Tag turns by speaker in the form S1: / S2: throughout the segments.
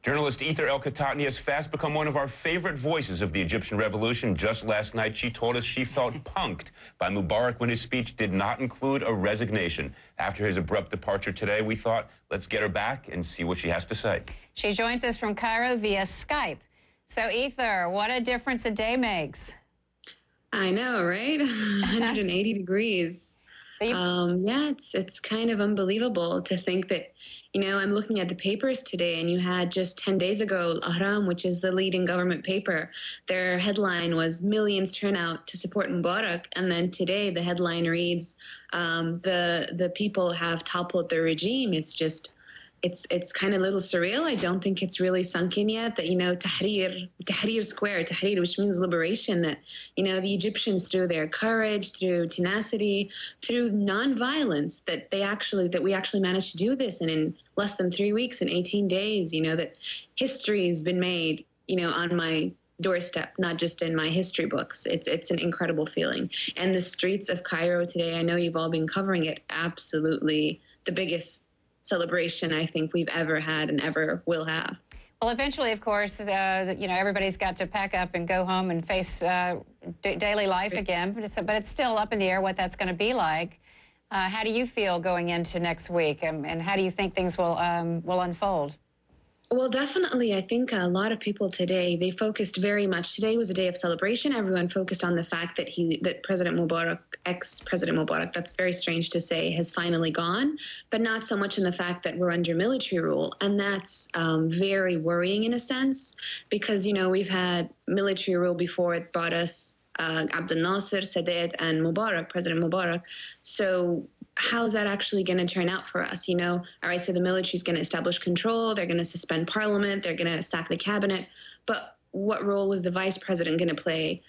S1: Journalist Ethar El-Katatney has fast become one of our favorite voices of the Egyptian revolution. Just last night, she told us she felt punked by Mubarak when his speech did not include a resignation. After his abrupt departure today, we thought, let's get her back and see what she has to say.
S2: She joins us from Cairo via Skype. So, Ethar, what a difference a day makes.
S3: I know, right? 180 degrees.
S2: So
S3: yeah, it's kind of unbelievable to think that, I'm looking at the papers today, and you had just 10 days ago, Ahram, which is the leading government paper, their headline was "Millions turn out to support Mubarak," and then today the headline reads, "The people have toppled the regime." It's just, it's kind of a little surreal. I don't think it's really sunk in yet that, Tahrir Square, Tahrir, which means liberation, that, the Egyptians, through their courage, through tenacity, through nonviolence, that we actually managed to do this. And in less than 3 weeks, in 18 days, that history has been made, on my doorstep, not just in my history books. It's an incredible feeling. And the streets of Cairo today, I know you've all been covering it, absolutely the biggest celebration I think we've ever had and ever will have.
S2: Well, eventually, of course, everybody's got to pack up and go home and face daily life again, but it's still up in the air what that's going to be like. How do you feel going into next week, and how do you think things will unfold?
S3: Well, definitely. I think a lot of people today, they focused very much. Today was a day of celebration. Everyone focused on the fact that President Mubarak, ex-President Mubarak, that's very strange to say, has finally gone, but not so much in the fact that we're under military rule. And that's very worrying in a sense, because, we've had military rule before. It brought us Abdel Nasser, Sadat, and Mubarak, President Mubarak. So how's that actually going to turn out for us? All right, so the military is going to establish control. They're going to suspend parliament. They're going to sack the cabinet. But what role was the vice president going to play?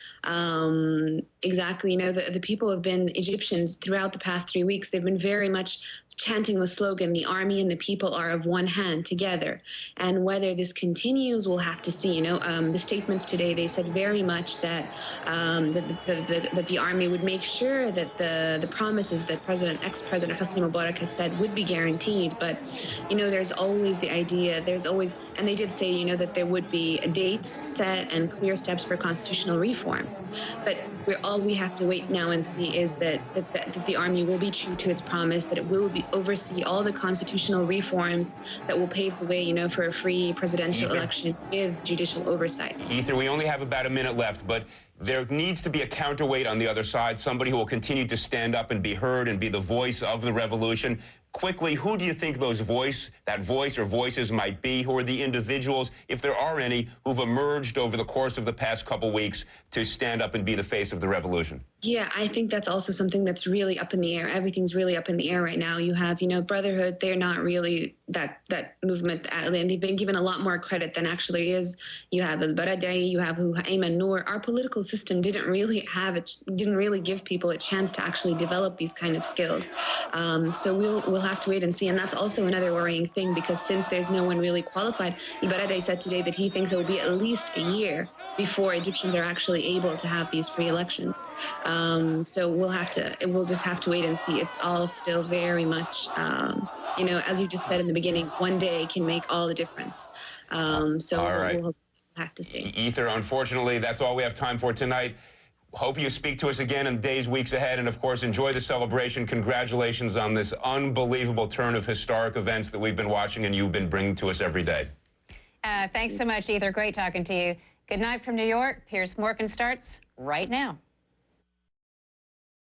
S3: Exactly. The people have been Egyptians throughout the past 3 weeks. They've been very much chanting the slogan, "The army and the people are of one hand together." And whether this continues, we'll have to see. The statements today, they said very much that that the army would make sure that the promises that ex-President Hosni Mubarak had said would be guaranteed. But, there's always the idea, and they did say, that there would be a date set and clear steps for constitutional reform. But all we have to wait now and see is that the army will be true to its promise, that it will oversee all the constitutional reforms that will pave the way, for a free presidential election with judicial oversight.
S1: Ethar, we only have about a minute left, but there needs to be a counterweight on the other side, somebody who will continue to stand up and be heard and be the voice of the revolution. Quickly, who do you think that voice or voices might be? Who are the individuals, if there are any, who've emerged over the course of the past couple weeks to stand up and be the face of the revolution?
S3: Yeah, I think that's also something that's really up in the air. Everything's really up in the air right now. You have, Brotherhood, they're not really that movement. And they've been given a lot more credit than actually is. You have Al-Baradei, you have Ayman Noor. Our political system didn't really give people a chance to actually develop these kind of skills. So we'll have to wait and see. And that's also another worrying thing, because since there's no one really qualified, Al-Baradei said today that he thinks it will be at least a year before Egyptians are actually able to have these free elections. So we'll just have to wait and see. It's all still very much, as you just said in the beginning, one day can make all the difference. So we'll have to see.
S1: Ethar, unfortunately, that's all we have time for tonight. Hope you speak to us again in days, weeks ahead, and of course, enjoy the celebration. Congratulations on this unbelievable turn of historic events that we've been watching and you've been bringing to us every day.
S2: Thanks so much, Ethar. Great talking to you. Good night from New York. Piers Morgan starts right now.